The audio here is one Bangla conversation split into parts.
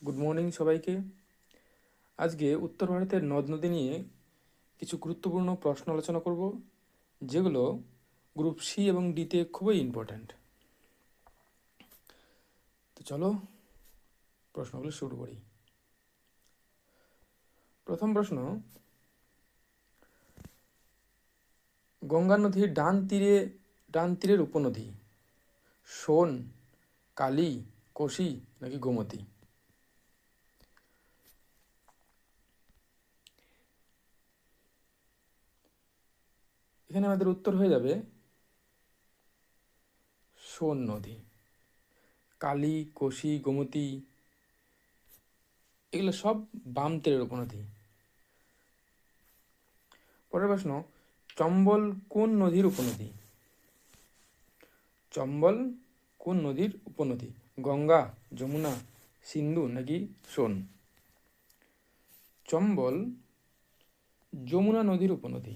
গুড মর্নিং সবাইকে। আজকে উত্তর ভারতের নদ নদী নিয়ে কিছু গুরুত্বপূর্ণ প্রশ্ন আলোচনা করব, যেগুলো গ্রুপ সি এবং ডিতে খুবই ইম্পর্ট্যান্ট। তো চলো প্রশ্নগুলো শুরু করি। প্রথম প্রশ্ন, গঙ্গা নদীর ডান তীরের উপনদী সোন, কালী, কোশি নাকি গোমতী? এখানে আমাদের উত্তর হয়ে যাবে সোন নদী। কালী, কোশি, গোমতী এগুলো সব বাম তীরের উপনদী। পরের প্রশ্ন, চম্বল কোন নদীর উপনদী? চম্বল কোন নদীর উপনদী? গঙ্গা, যমুনা, সিন্ধু নাকি সোন? চম্বল যমুনা নদীর উপনদী,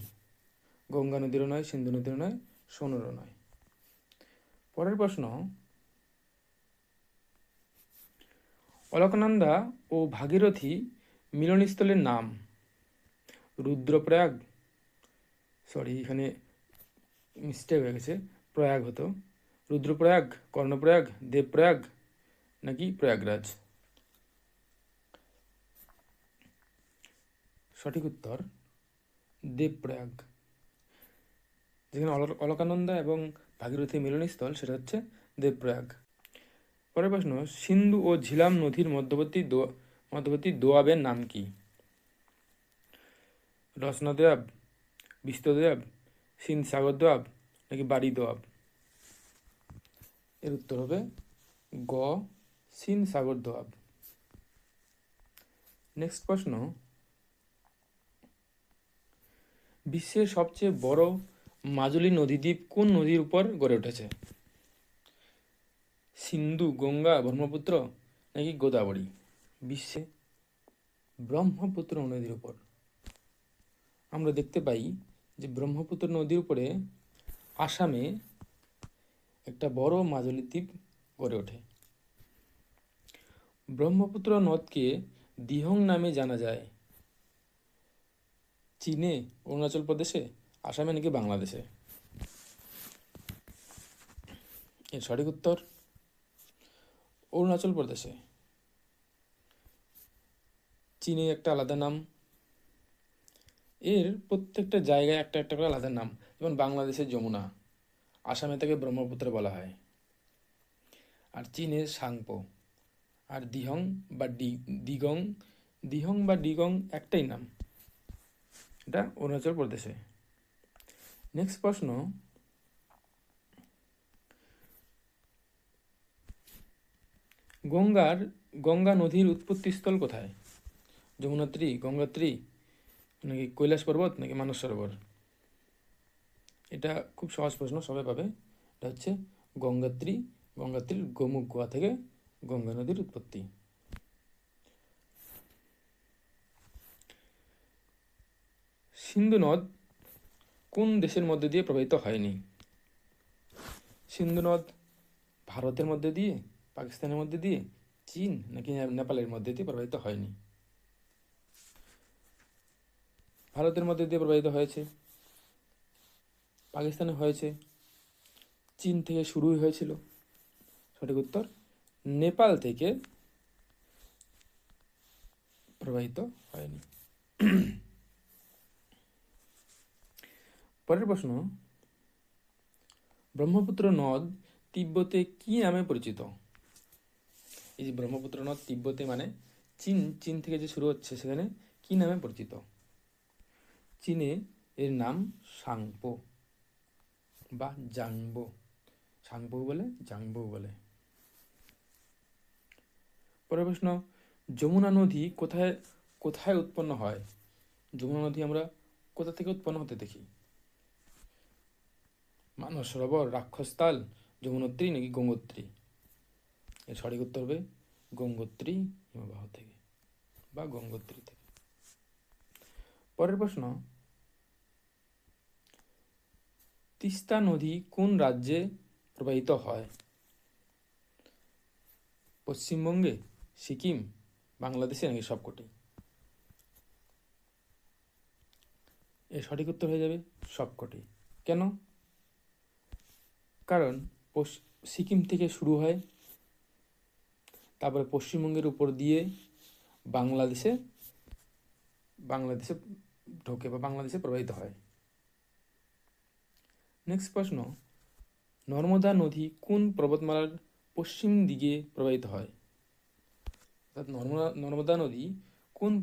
গঙ্গা নদীরও নয়, সিন্ধু নদীরও নয়, সোনেরও নয়। পরের প্রশ্ন, অলকনন্দা ও ভাগীরথী মিলনস্থলের নাম? রুদ্রপ্রয়াগ, এখানে মিস্টেক হয়ে গেছে, প্রয়াগ হতো। রুদ্রপ্রয়াগ, কর্ণপ্রয়াগ, দেবপ্রয়াগ নাকি প্রয়াগরাজ? সঠিক উত্তর দেবপ্রয়াগ। যেখানে অলকানন্দা এবং ভাগীরথী মিলনস্থল সেটা হচ্ছে দেবপ্রয়াগ। পরের প্রশ্ন, সিন্ধু ও ঝিলাম নদীর মধ্যবর্তী দোয়াবের নাম কি? রসনা দোয়াব, বিস্ত দোয়াব, সিন্ধ সাগর দোয়াব নাকি বাড়ি দোয়াব? এর উত্তর হবে গ, সিন্ধ সাগর দোয়াব। নেক্সট প্রশ্ন, বিশ্বের সবচেয়ে বড় মাজুলি নদীদ্বীপ কোন নদীর উপর গড়ে উঠেছে? সিন্ধু, গঙ্গা, ব্রহ্মপুত্র নাকি গোদাবরী? বিশ্বে ব্রহ্মপুত্র নদীর উপর। আমরা দেখতে পাই যে ব্রহ্মপুত্র নদীর উপরে আসামে একটা বড় মাজুলি দ্বীপ গড়ে ওঠে। ব্রহ্মপুত্র নদকে দিহং নামে জানা যায় চীনে, অরুণাচল প্রদেশে, আসামে নাকি বাংলাদেশে? এর সঠিক উত্তর অরুণাচল প্রদেশে। চীনে একটা আলাদা নাম, এর প্রত্যেকটা জায়গায় একটা একটা করে আলাদা নাম। যেমন বাংলাদেশের যমুনা, আসামে তাকে ব্রহ্মপুত্র বলা হয়, আর চীনের সাংপো। আর দিহং বা দিগং, দিহং বা দিগং একটাই নাম, এটা অরুণাচল প্রদেশে। নেক্সট প্রশ্ন, গঙ্গা নদীর উৎপত্তিস্থল কোথায়? যমুনাত্রী, গঙ্গোত্রী নাকি কৈলাস পর্বত নাকি মানস সরোবর? এটা খুব সহজ প্রশ্ন, সবাই পাবে। এটা হচ্ছে গঙ্গোত্রী। গঙ্গোত্রীর গোমুখ গুহা থেকে গঙ্গা নদীর উৎপত্তি। সিন্ধু নদ কোন দেশের মধ্যে দিয়ে প্রবাহিত হয়নি? সিন্ধু নদ ভারতের মধ্যে দিয়ে, পাকিস্তানের মধ্যে দিয়ে, চীন নাকি নেপালের মধ্যে দিয়ে প্রবাহিত হয়নি? ভারতের মধ্যে দিয়ে প্রবাহিত হয়েছে, পাকিস্তানে হয়েছে, চীন থেকে শুরুই হয়েছিল। সঠিক উত্তর নেপাল থেকে প্রবাহিত হয়নি। পরের প্রশ্ন, ব্রহ্মপুত্র নদ তিব্বতে কি নামে পরিচিত? এই যে ব্রহ্মপুত্র নদ তিব্বতে মানে চীন থেকে যে শুরু হচ্ছে, সেখানে কি নামে পরিচিত? চীনে এর নাম সাংপো বা জাংবো। সাংপো বলে, জাংবো বলে। পরের প্রশ্ন, যমুনা নদী কোথায় কোথায় উৎপন্ন হয়? যমুনা নদী আমরা কোথা থেকে উৎপন্ন হতে দেখি? মানস সরোবর, রাক্ষসতাল, যমুনোত্রী নাকি গঙ্গোত্রী? এর সঠিক উত্তর হবে গঙ্গোত্রী হিমবাহ থেকে বা গঙ্গোত্রী থেকে। পরের প্রশ্ন, তিস্তা নদী কোন রাজ্যে প্রবাহিত হয়? পশ্চিমবঙ্গে, সিকিম, বাংলাদেশে নাকি সবকটি? এর সঠিক উত্তর হয়ে যাবে সবকটি। কেন? কারণ সিকিম থেকে শুরু হয়, তারপরে পশ্চিমবঙ্গের উপর দিয়ে বাংলাদেশে বাংলাদেশে ঢোকে বা বাংলাদেশে প্রবাহিত হয়। নেক্সট প্রশ্ন, নর্মদা নদী কোন পর্বতমালার পশ্চিম দিকে প্রবাহিত হয়? অর্থাৎ নর্মদা নদী কোন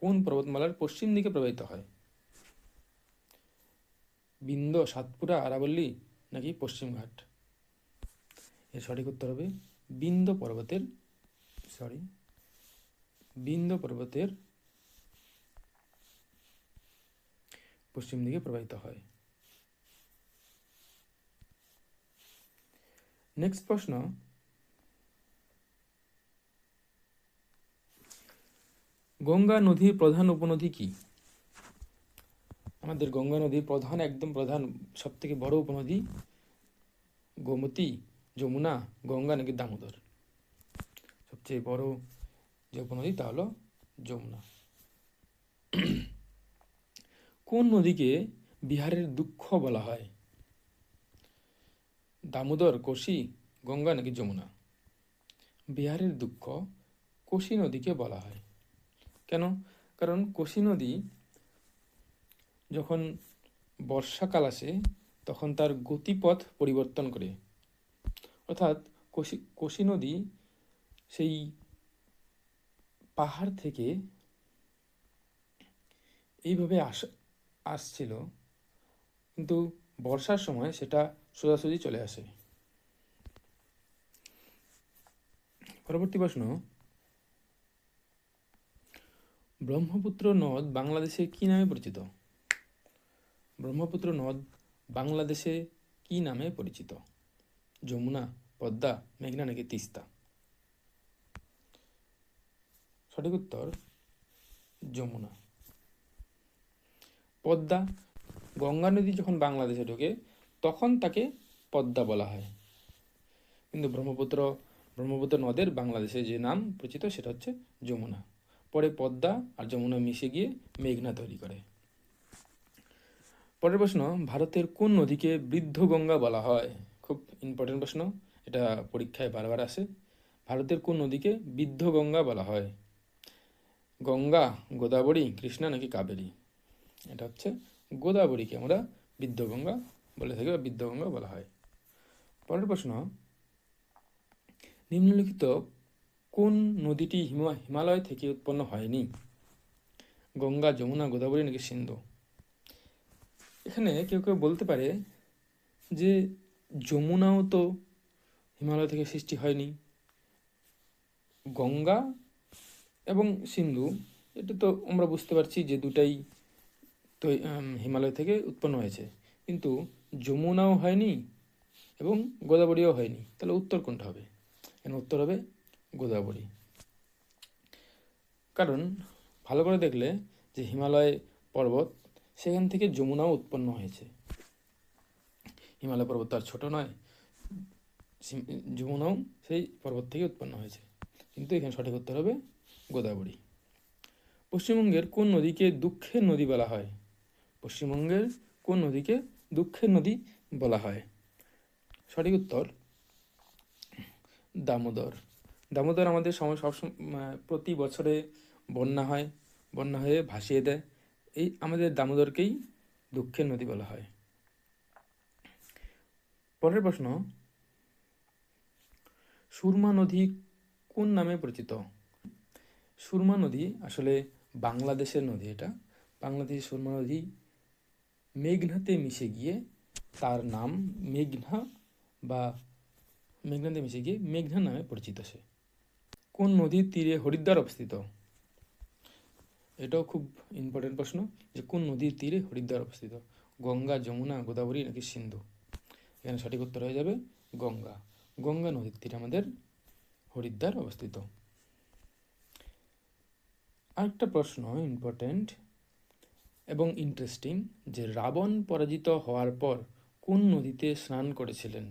কোন পর্বতমালার পশ্চিম দিকে প্রবাহিত হয়? বিন্ধ্য, সাতপুরা, আরাবল্লী নাকি পশ্চিমঘাট? এর সঠিক উত্তর হবে বিন্ধ্য পর্বতের পশ্চিম দিকে প্রবাহিত হয়। নেক্সট প্রশ্ন, গঙ্গা নদীর প্রধান উপনদী কি? আমাদের গঙ্গা নদীর একদম প্রধান সব থেকে বড় উপনদী গোমতী, যমুনা, গঙ্গা নাকি দামোদর? সবচেয়ে বড় যে উপনদী তা হলো যমুনা। কোন নদীকে বিহারের দুঃখ বলা হয়? দামোদর, কোশি, গঙ্গা নাকি যমুনা? বিহারের দুঃখ কোশি নদীকে বলা হয়। কেন? কারণ কোশি নদী যখন বর্ষাকাল আসে তখন তার গতিপথ পরিবর্তন করে, অর্থাৎ কোশি নদী সেই পাহাড় থেকে এইভাবে আসছিল, কিন্তু বর্ষার সময় সেটা সোজাসুজি চলে আসে। পরবর্তী প্রশ্ন, ব্রহ্মপুত্র নদ বাংলাদেশে কি নামে পরিচিত? ব্রহ্মপুত্র নদ বাংলাদেশে কি নামে পরিচিত? যমুনা, পদ্মা, মেঘনা নাকি তিস্তা? সঠিক উত্তর যমুনা। পদ্মা, গঙ্গা নদী যখন বাংলাদেশে ঢোকে তখন তাকে পদ্মা বলা হয়, কিন্তু ব্রহ্মপুত্র নদের বাংলাদেশে যে নাম পরিচিত সেটা হচ্ছে যমুনা। পরে পদ্মা আর যমুনা মিশে গিয়ে মেঘনা তৈরি করে। পরের প্রশ্ন, ভারতের কোন নদীকে বৃদ্ধ গঙ্গা বলা হয়? খুব ইম্পর্টেন্ট প্রশ্ন, এটা পরীক্ষায় বারবার আসে। ভারতের কোন নদীকে বৃদ্ধ গঙ্গা বলা হয়? গঙ্গা, গোদাবরী, কৃষ্ণা নাকি কাবেরী? এটা হচ্ছে গোদাবরীকে আমরা বৃদ্ধ গঙ্গা বলে থাকি বা বৃদ্ধ গঙ্গা বলা হয়। পরের প্রশ্ন, নিম্নলিখিত কোন নদীটি হিমালয় থেকে উৎপন্ন হয়নি? গঙ্গা, যমুনা, গোদাবরী নাকি সিন্ধু? এখানে কেউ কেউ বলতে পারে যে যমুনাও তো হিমালয় থেকে সৃষ্টি হয়নি, গঙ্গা এবং সিন্ধু এটা তো আমরা বুঝতে পারছি যে দুটাই তো হিমালয় থেকে উৎপন্ন হয়েছে, কিন্তু যমুনাও হয়নি এবং গোদাবরীও হয়নি, তাহলে উত্তর কোনটা হবে? এখানে উত্তর হবে গোদাবরী। কারণ ভালো করে দেখলে যে হিমালয় পর্বত, সেখান থেকে যমুনাও উৎপন্ন হয়েছে। হিমালয় পর্বত তো আর ছোট নয়, যমুনাও সেই পর্বত থেকে উৎপন্ন হয়েছে, কিন্তু এখানে সঠিক উত্তর হবে গোদাবরী। পশ্চিমবঙ্গের কোন নদীকে দুঃখের নদী বলা হয়? পশ্চিমবঙ্গের কোন নদীকে দুঃখের নদী বলা হয়? সঠিক উত্তর দামোদর। দামোদর আমাদের প্রতি বছরে বন্যা হয়, বন্যা হয়ে ভাসিয়ে দেয়, এই আমাদের দামোদরকেই দুঃখের নদী বলা হয়। পরের প্রশ্ন, সুরমা নদী কোন নামে পরিচিত? সুরমা নদী আসলে বাংলাদেশের নদী, এটা বাংলাদেশের সুরমা নদী মেঘনাতে মিশে গিয়ে তার নাম মেঘনাতে মিশে গিয়ে মেঘনা নামে পরিচিত। সে কোন নদীর তীরে হরিদ্বার অবস্থিত? এটাও খুব ইম্পর্টেন্ট প্রশ্ন, যে কোন নদীর তীরে হরিদ্বার অবস্থিত? গঙ্গা, যমুনা, গোদাবরী নাকি সিন্ধু? এখানে সঠিক উত্তর হয়ে যাবে গঙ্গা। গঙ্গা নদীর তীরে আমাদের হরিদ্বার অবস্থিত। আরেকটা প্রশ্ন ইম্পর্টেন্ট এবং ইন্টারেস্টিং, যে রাবণ পরাজিত হওয়ার পর কোন নদীতে স্নান করেছিলেন?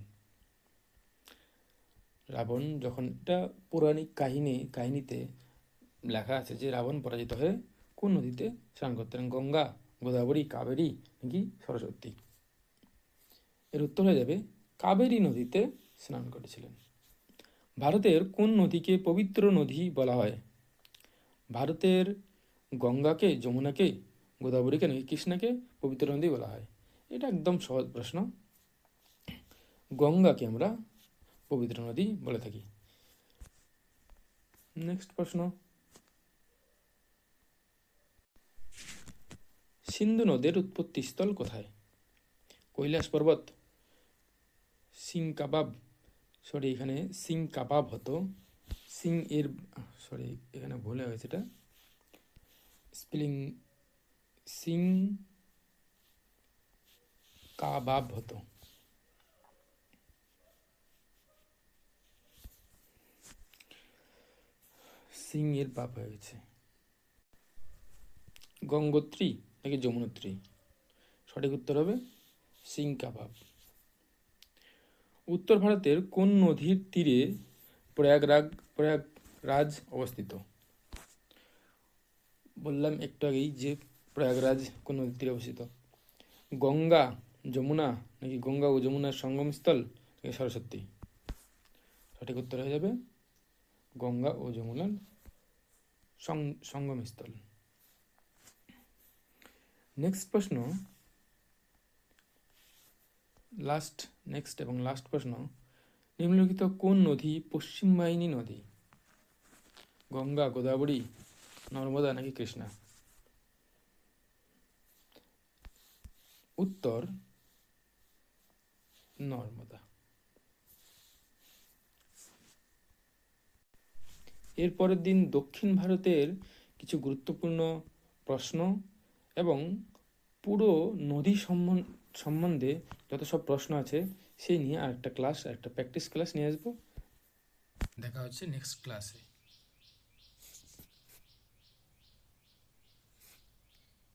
রাবণ যখন, এটা পৌরাণিক কাহিনীতে লেখা আছে যে রাবণ পরাজিত হয়ে কোন নদীতে স্নান করতেন? গঙ্গা, গোদাবরী, কাবেরী নাকি সরস্বতী? এর উত্তর হয়ে যাবে কাবেরী নদীতে স্নান করেছিলেন। ভারতের কোন নদীকে পবিত্র নদী বলা হয়? ভারতের গঙ্গাকে, যমুনাকে, গোদাবরীকে নাকি কৃষ্ণাকে পবিত্র নদী বলা হয়? এটা একদম সহজ প্রশ্ন। গঙ্গাকে আমরা পবিত্র নদী বলে থাকি। নেক্সট প্রশ্ন, সিন্ধু নদের উৎপত্তি স্থল কোথায়? কৈলাস পর্বত, সিংকাবাব, সরি এখানে সিংকাবাব হতো, সিং এর, সরি এখানে ভুলে হয়েছে, এটা স্পেলিং সিং কাবাব হতো। সিং এর বাপ হয়ে গেছে। গঙ্গোত্রী নাকি যমুনোত্রী? সঠিক উত্তর হবে সিং কাবাব। উত্তর ভারতের কোন নদীর তীরে প্রয়াগরাজ অবস্থিত? বললাম একটু আগেই যে প্রয়াগরাজ কোন নদীর তীরে অবস্থিত। গঙ্গা, যমুনা নাকি গঙ্গা ও যমুনার সঙ্গমস্থল নাকি সরস্বতী? সঠিক উত্তর হয়ে যাবে গঙ্গা ও যমুনার সঙ্গমস্থল। নেক্সট প্রশ্ন, লাস্ট প্রশ্ন, নিম্নলিখিত কোন নদী পশ্চিম বাহিনী নদী? গঙ্গা, গোদাবরী, নর্মদা নাকি কৃষ্ণা? উত্তর নর্মদা। এর পরের দিন দক্ষিণ ভারতের কিছু গুরুত্বপূর্ণ প্রশ্ন এবং পুরো নদী সম্বন্ধে যত সব প্রশ্ন আছে সেই নিয়ে একটা প্র্যাকটিস ক্লাস নিয়ে আসবো। দেখা হচ্ছে নেক্সট ক্লাসে।